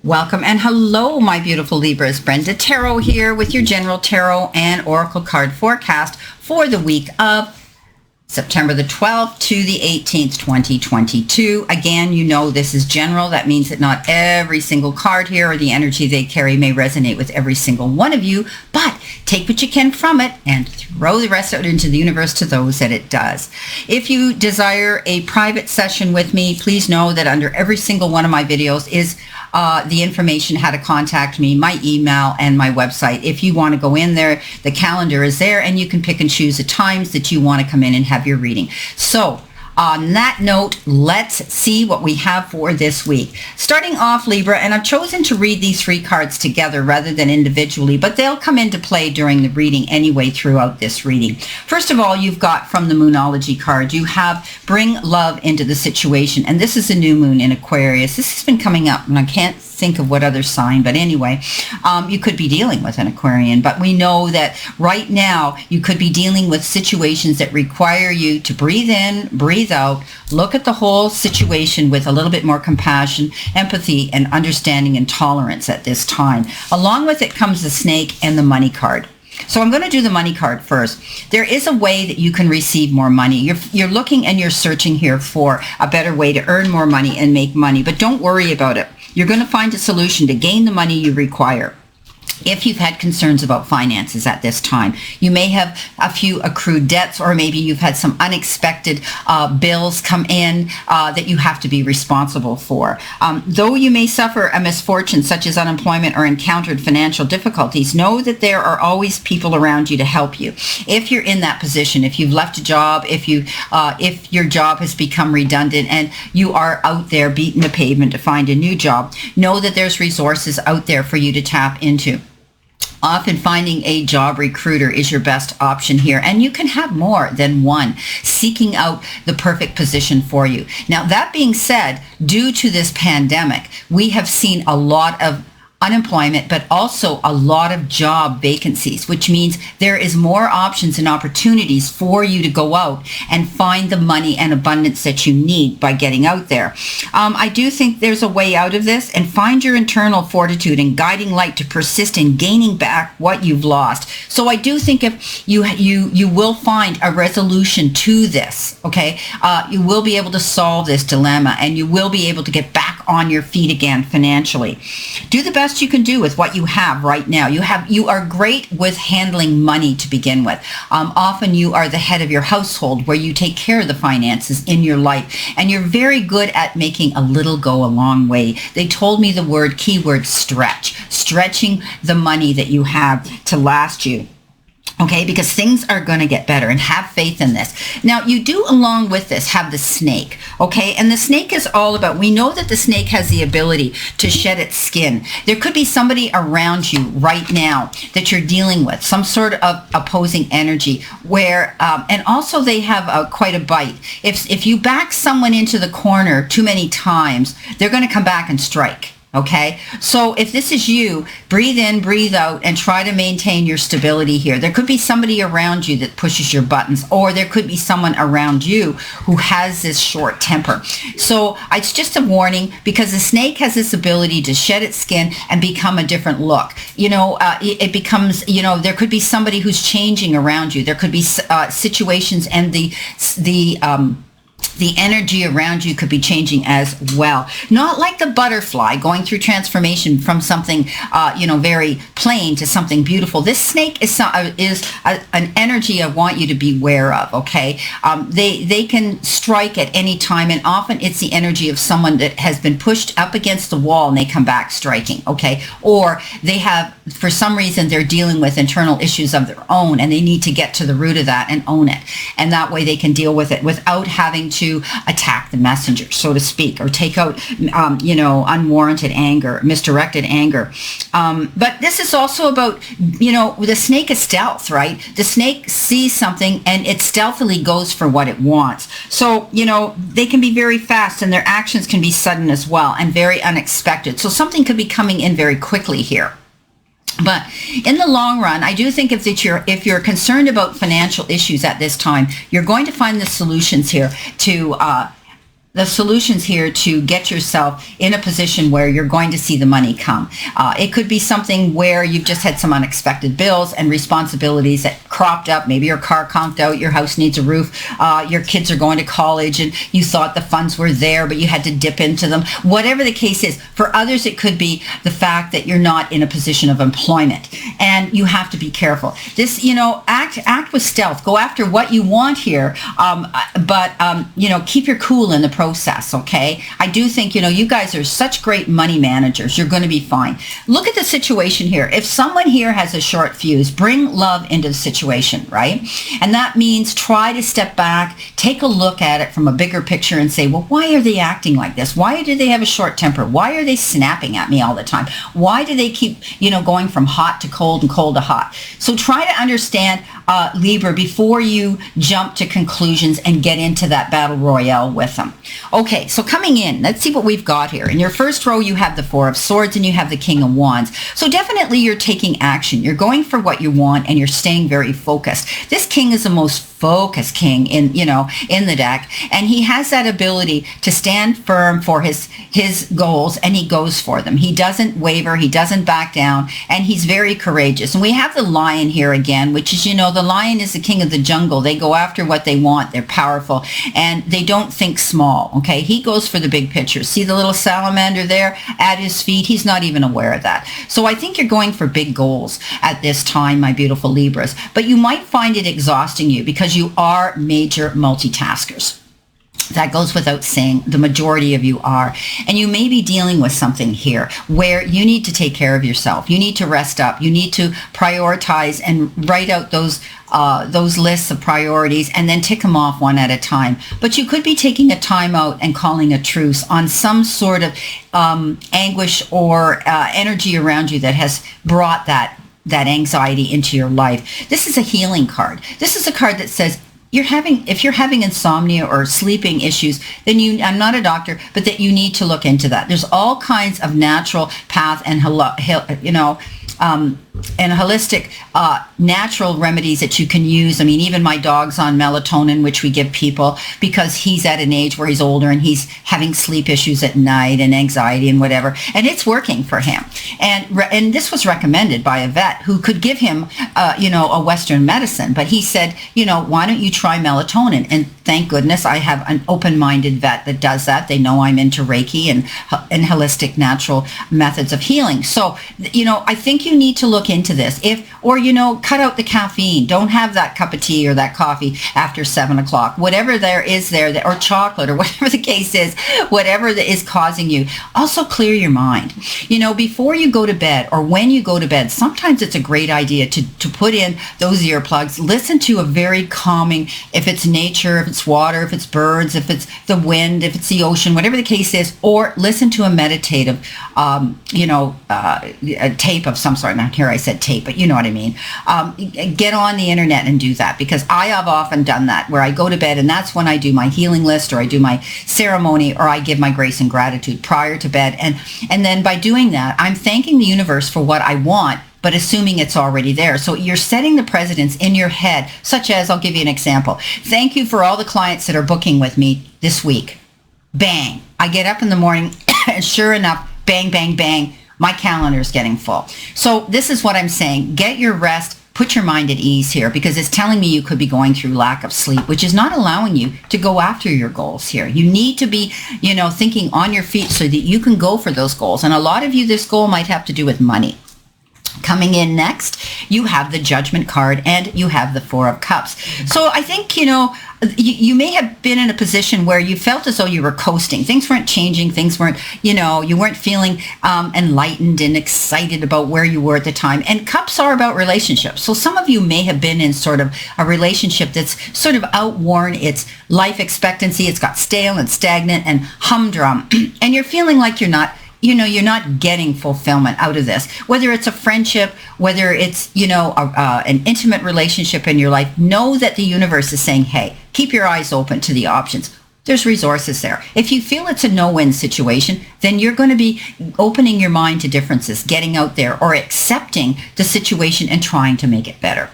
Welcome and hello, my beautiful Libras. Brenda Tarot here with your general tarot and oracle card forecast for the week of September the 12th to the 18th, 2022. Again, you know this is general. That means that not every single card here or the energy they carry may resonate with every single one of you, but take what you can from it and throw the rest out into the universe to those that it does. If you desire a private session with me, please know that under every single one of my videos is the information how to contact me, my email, and my website. If you want to go in there, the calendar is there, and you can pick and choose the times that you want to come in and have your reading. So on that note, let's see what we have for this week. Starting off, Libra, and I've chosen to read these three cards together rather than individually, but they'll come into play during the reading anyway throughout this reading. First of all, you've got from the Moonology card, you have bring love into the situation, and this is a new moon in Aquarius. This has been coming up, and I can't think of what other sign, but anyway, you could be dealing with an Aquarian, but we know that right now you could be dealing with situations that require you to breathe in, breathe out, look at the whole situation with a little bit more compassion, empathy, and understanding and tolerance at this time. Along with it comes the snake and the money card. So I'm going to do the money card first. There is a way that you can receive more money. You're looking and you're searching here for a better way to earn more money and make money, but don't worry about it. You're going to find a solution to gain the money you require. If you've had concerns about finances at this time, you may have a few accrued debts, or maybe you've had some unexpected bills come in that you have to be responsible for. Though you may suffer a misfortune such as unemployment or encountered financial difficulties, know that there are always people around you to help you. If you're in that position, if you've left a job, if your job has become redundant and you are out there beating the pavement to find a new job, know that there's resources out there for you to tap into. Often finding a job recruiter is your best option here, and you can have more than one seeking out the perfect position for you. Now, that being said, due to this pandemic, we have seen a lot of unemployment, but also a lot of job vacancies, which means there is more options and opportunities for you to go out and find the money and abundance that you need by getting out there. I do think there's a way out of this, and find your internal fortitude and guiding light to persist in gaining back what you've lost. So I do think if you will find a resolution to this, okay, you will be able to solve this dilemma, and you will be able to get back on your feet again financially. Do the best you can do with what you have right now. You are great with handling money to begin with. Often you are the head of your household where you take care of the finances in your life, and you're very good at making a little go a long way. They told me the keyword stretching the money that you have to last you. Okay, because things are going to get better, and have faith in this. Now, you do, along with this, have the snake, okay? And the snake is all about, we know that the snake has the ability to shed its skin. There could be somebody around you right now that you're dealing with, some sort of opposing energy where, and also they have quite a bite. If you back someone into the corner too many times, they're going to come back and strike. Okay, so if this is you, breathe in, breathe out, and try to maintain your stability here. There could be somebody around you that pushes your buttons, or there could be someone around you who has this short temper. So it's just a warning, because the snake has this ability to shed its skin and become a different look. You know, it becomes, you know, there could be somebody who's changing around you. There could be situations, and the energy around you could be changing as well. Not like the butterfly going through transformation from something, very plain to something beautiful. This snake is an energy I want you to be aware of, okay? They can strike at any time, and often it's the energy of someone that has been pushed up against the wall and they come back striking, okay? Or they have, for some reason, they're dealing with internal issues of their own, and they need to get to the root of that and own it. And that way they can deal with it without having to attack the messenger, so to speak, or take out, unwarranted anger, misdirected anger. But this is also about, the snake is stealth, right? The snake sees something and it stealthily goes for what it wants. So, they can be very fast, and their actions can be sudden as well, and very unexpected. So something could be coming in very quickly here. But in the long run, I do think if you're concerned about financial issues at this time, you're going to find the solutions here to the solutions here to get yourself in a position where you're going to see the money come. It could be something where you've just had some unexpected bills and responsibilities that cropped up. Maybe your car conked out, your house needs a roof, your kids are going to college and you thought the funds were there, but you had to dip into them. Whatever the case is, for others, it could be the fact that you're not in a position of employment and you have to be careful. This, act with stealth. Go after what you want here, but keep your cool in the process, okay? I do think, you guys are such great money managers. You're going to be fine. Look at the situation here. If someone here has a short fuse, bring love into the situation, right? And that means try to step back, take a look at it from a bigger picture and say, well, why are they acting like this? Why do they have a short temper? Why are they snapping at me all the time? Why do they keep, going from hot to cold and cold to hot? So try to understand, Libra, before you jump to conclusions and get into that battle royale with them. Okay, so coming in, let's see what we've got here. In your first row, you have the Four of Swords and you have the King of Wands. So definitely you're taking action. You're going for what you want and you're staying very focused. This king is the most focused king in the deck, and he has that ability to stand firm for his goals, and he goes for them. He doesn't waver, he doesn't back down, and he's very courageous. And we have the lion here again, which is, the lion is the king of the jungle. They go after what they want. They're powerful, and they don't think small, okay? He goes for the big picture. See the little salamander there at his feet? He's not even aware of that. So I think you're going for big goals at this time, my beautiful Libras, but you might find it exhausting you because you are major multitaskers. That goes without saying. The majority of you are. And you may be dealing with something here where you need to take care of yourself. You need to rest up. You need to prioritize and write out those lists of priorities and then tick them off one at a time. But you could be taking a time out and calling a truce on some sort of anguish or energy around you that has brought that anxiety into your life. This is a healing card. This is a card that says, if you're having insomnia or sleeping issues, then I'm not a doctor, but that you need to look into that. There's all kinds of natural path and holistic natural remedies that you can use. I mean, even my dog's on melatonin, which we give people because he's at an age where he's older and he's having sleep issues at night and anxiety and whatever, and it's working for him. And this was recommended by a vet who could give him, a Western medicine, but he said, why don't you try melatonin? And thank goodness I have an open-minded vet that does that. They know I'm into Reiki and holistic natural methods of healing. So, I think you need to look into this. Cut out the caffeine. Don't have that cup of tea or that coffee after 7 o'clock. Whatever there is there, or chocolate, or whatever the case is, whatever that is causing you. Also clear your mind. Before you go to bed or when you go to bed, sometimes it's a great idea to put in those earplugs. Listen to a very calming, if it's nature, if it's water, if it's birds, if it's the wind, if it's the ocean, whatever the case is, or listen to a meditative, a tape of some sort. Now here I said tape, but you know what I mean. Get on the internet and do that, because I have often done that where I go to bed and that's when I do my healing list, or I do my ceremony, or I give my grace and gratitude prior to bed. And then by doing that, I'm thanking the universe for what I want, but assuming it's already there. So you're setting the precedents in your head, such as, I'll give you an example. Thank you for all the clients that are booking with me this week. Bang. I get up in the morning and sure enough, bang, bang, bang, my calendar is getting full. So this is what I'm saying. Get your rest. Put your mind at ease here, because it's telling me you could be going through lack of sleep, which is not allowing you to go after your goals here. You need to be, thinking on your feet so that you can go for those goals. And a lot of you, this goal might have to do with money. Coming in next, you have the Judgment card and you have the Four of Cups. So I think, you may have been in a position where you felt as though you were coasting. Things weren't changing. Things weren't, you weren't feeling enlightened and excited about where you were at the time. And cups are about relationships. So some of you may have been in sort of a relationship that's sort of outworn its life expectancy. It's got stale and stagnant and humdrum. And you're feeling like you're not getting fulfillment out of this. Whether it's a friendship, whether it's, an intimate relationship in your life, know that the universe is saying, hey, keep your eyes open to the options. There's resources there. If you feel it's a no-win situation, then you're going to be opening your mind to differences, getting out there, or accepting the situation and trying to make it better.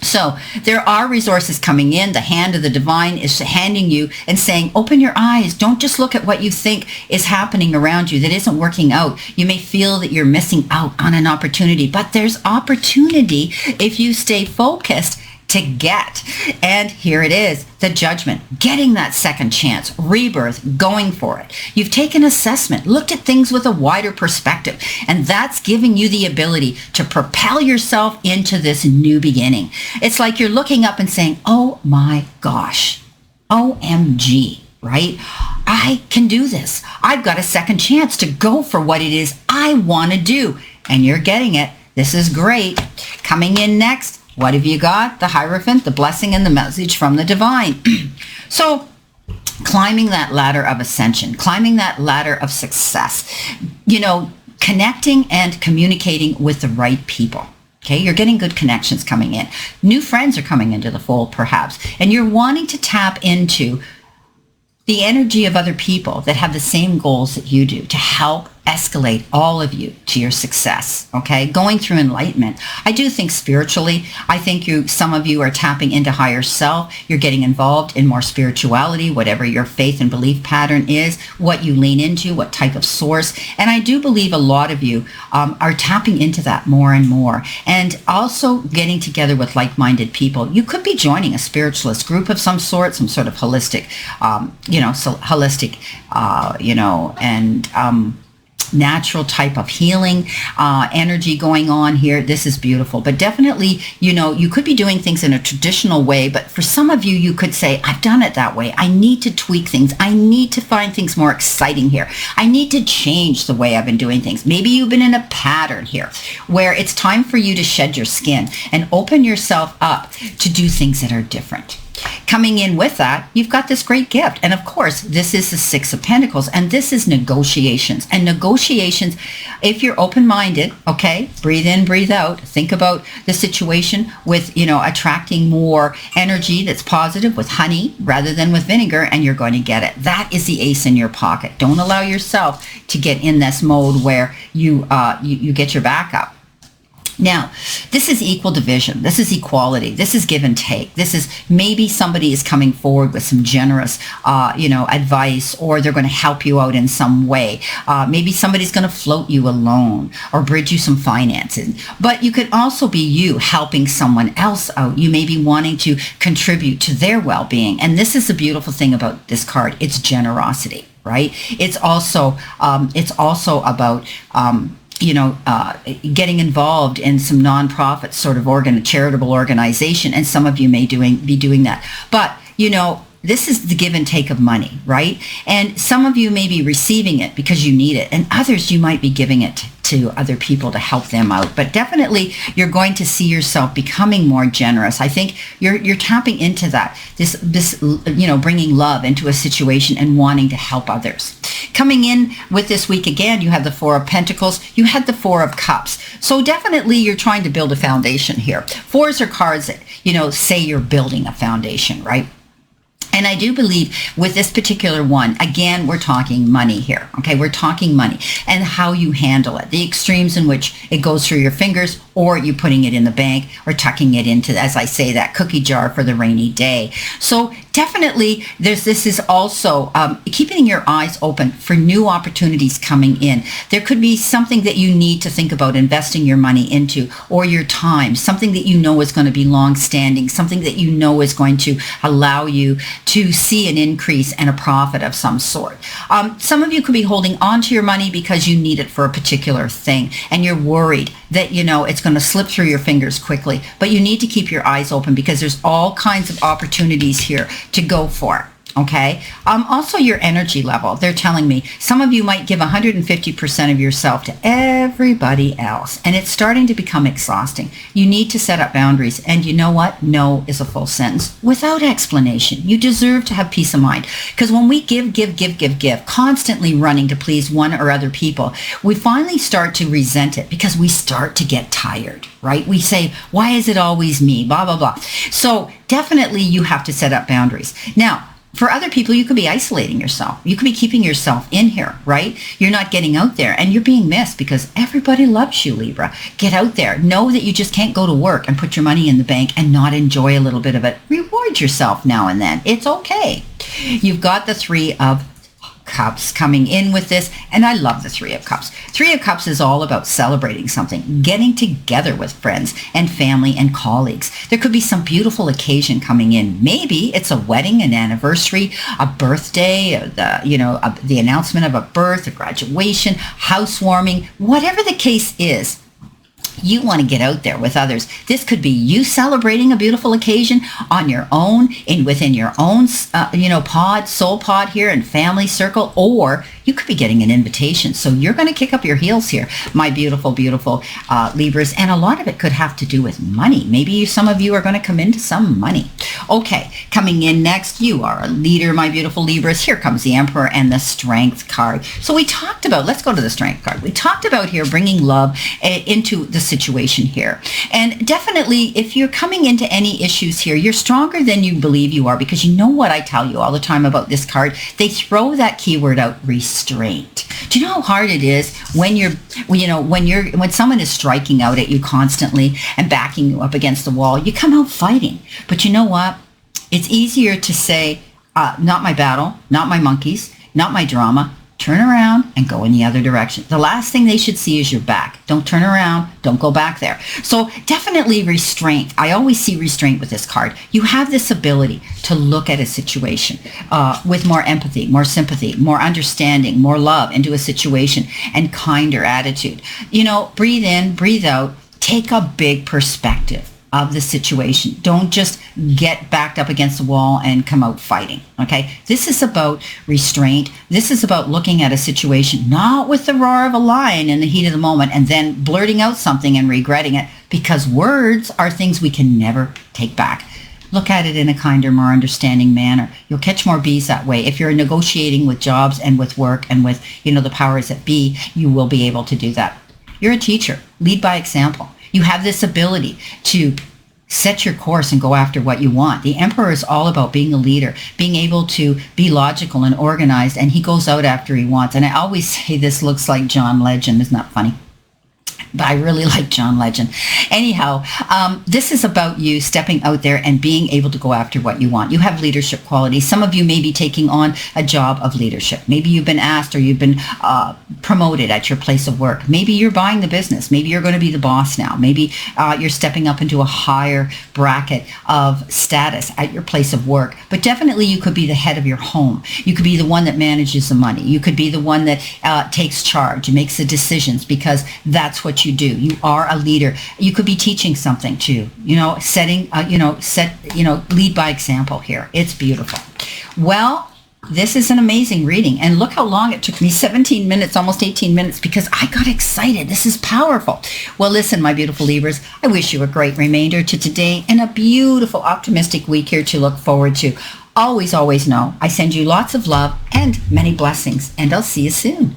So there are resources coming in. The hand of the divine is handing you and saying, open your eyes. Don't just look at what you think is happening around you that isn't working out. You may feel that you're missing out on an opportunity, but there's opportunity if you stay focused to get. And here it is, the judgment, getting that second chance, rebirth, going for it. You've taken assessment, looked at things with a wider perspective, and that's giving you the ability to propel yourself into this new beginning. It's like you're looking up and saying, oh my gosh, OMG, right? I can do this. I've got a second chance to go for what it is I want to do. And you're getting it. This is great. Coming in next, what have you got? The Hierophant, the blessing, and the message from the divine. So climbing that ladder of ascension, climbing that ladder of success, connecting and communicating with the right people. Okay, you're getting good connections coming in. New friends are coming into the fold, perhaps, and you're wanting to tap into the energy of other people that have the same goals that you do to help escalate all of you to your success, okay? Going through enlightenment. I do think spiritually, I think some of you are tapping into higher self. You're getting involved in more spirituality, whatever your faith and belief pattern is, what you lean into, what type of source. And I do believe a lot of you are tapping into that more and more. And also getting together with like-minded people. You could be joining a spiritualist group of some sort of holistic, natural type of healing energy going on here. This is beautiful. But definitely, you could be doing things in a traditional way, but for some of you, you could say, I've done it that way. I need to tweak things. I need to find things more exciting here. I need to change the way I've been doing things. Maybe you've been in a pattern here where it's time for you to shed your skin and open yourself up to do things that are different. Coming in with that, you've got this great gift. And of course, this is the Six of Pentacles, and this is negotiations. And negotiations, if you're open-minded, okay, breathe in, breathe out, think about the situation with, attracting more energy that's positive with honey rather than with vinegar, and you're going to get it. That is the ace in your pocket. Don't allow yourself to get in this mode where you get your back up. Now, this is equal division. This is equality. This is give and take. This is maybe somebody is coming forward with some generous, advice, or they're going to help you out in some way. Maybe somebody's going to float you a loan or bridge you some financing. But you could also be you helping someone else out. You may be wanting to contribute to their well-being. And this is the beautiful thing about this card. It's generosity, right? It's also about getting involved in some nonprofit sort of charitable organization, and some of you may be doing that. But, this is the give and take of money, right? And some of you may be receiving it because you need it, and others you might be giving it to other people to help them out. But definitely you're going to see yourself becoming more generous. I think you're tapping into that, this bringing love into a situation and wanting to help others. Coming in with this week again, you have the Four of Pentacles, you had the Four of Cups. So definitely you're trying to build a foundation here. Fours are cards that, say you're building a foundation, right? And I do believe with this particular one, again, we're talking money here, okay? We're talking money and how you handle it. The extremes in which it goes through your fingers, or you putting it in the bank, or tucking it into, as I say, that cookie jar for the rainy day. So definitely this is also keeping your eyes open for new opportunities coming in. There could be something that you need to think about investing your money into, or your time, something that you know is going to be long-standing, something that you know is going to allow you to see an increase and a profit of some sort. Some of you could be holding on to your money because you need it for a particular thing, and you're worried that, it's going to slip through your fingers quickly. But you need to keep your eyes open because there's all kinds of opportunities here to go for. Okay. Also your energy level. They're telling me some of you might give 150% of yourself to everybody else, and it's starting to become exhausting. You need to set up boundaries. And you know what? No is a full sentence without explanation. You deserve to have peace of mind, because when we give, constantly running to please one or other people, we finally start to resent it because we start to get tired, right? We say, why is it always me? Blah, blah, blah. So definitely you have to set up boundaries. Now, For other people, you could be isolating yourself. You could be keeping yourself in here, right? You're not getting out there and you're being missed because everybody loves you, Libra. Get out there. Know that you just can't go to work and put your money in the bank and not enjoy a little bit of it. Reward yourself now and then. It's okay. You've got the Three of Cups coming in with this, and I love the Three of Cups. Three of Cups is all about celebrating something, getting together with friends and family and colleagues. There could be some beautiful occasion coming in. Maybe it's a wedding, an anniversary, a birthday, the announcement of a birth, a graduation, housewarming, whatever the case is. You want to get out there with others. This could be you celebrating a beautiful occasion on your own, within your own, soul pod here and family circle, or you could be getting an invitation. So you're going to kick up your heels here, my beautiful, beautiful Libras. And a lot of it could have to do with money. Maybe some of you are going to come into some money. Okay, coming in next, you are a leader, my beautiful Libras. Here comes the Emperor and the Strength card. So we talked about, let's go to the Strength card. We talked about here bringing love into the situation here. And definitely, if you're coming into any issues here, you're stronger than you believe you are, because you know what I tell you all the time about this card? They throw that keyword out, restraint. Do you know how hard it is when when someone is striking out at you constantly and backing you up against the wall? You come out fighting. But you know what? It's easier to say, not my battle, not my monkeys, not my drama. Turn around and go in the other direction. The last thing they should see is your back. Don't turn around. Don't go back there. So definitely restraint. I always see restraint with this card. You have this ability to look at a situation with more empathy, more sympathy, more understanding, more love into a situation, and kinder attitude. Breathe in, breathe out. Take a big perspective of the situation. Don't just get backed up against the wall and come out fighting. Okay, this is about restraint. This is about looking at a situation not with the roar of a lion in the heat of the moment and then blurting out something and regretting it, because words are things we can never take back. Look at it in a kinder, more understanding manner. You'll catch more bees that way. If you're negotiating with jobs and with work and with the powers that be, you will be able to do that. You're a teacher. Lead by example. You have this ability to set your course and go after what you want. The Emperor is all about being a leader, being able to be logical and organized, and he goes out after he wants. And I always say this looks like John Legend. Isn't that funny? But I really like John Legend. Anyhow, this is about you stepping out there and being able to go after what you want. You have leadership qualities. Some of you may be taking on a job of leadership. Maybe you've been asked or you've been promoted at your place of work. Maybe you're buying the business. Maybe you're going to be the boss now. Maybe you're stepping up into a higher bracket of status at your place of work. But definitely you could be the head of your home. You could be the one that manages the money. You could be the one that takes charge and makes the decisions, because that's what you do. You are a leader. You could be teaching something too, lead by example here. It's beautiful. Well, this is an amazing reading. And look how long it took me, 17 minutes, almost 18 minutes, because I got excited. This is powerful. Well, listen, my beautiful Libras, I wish you a great remainder to today and a beautiful, optimistic week here to look forward to. Always, always know I send you lots of love and many blessings, and I'll see you soon.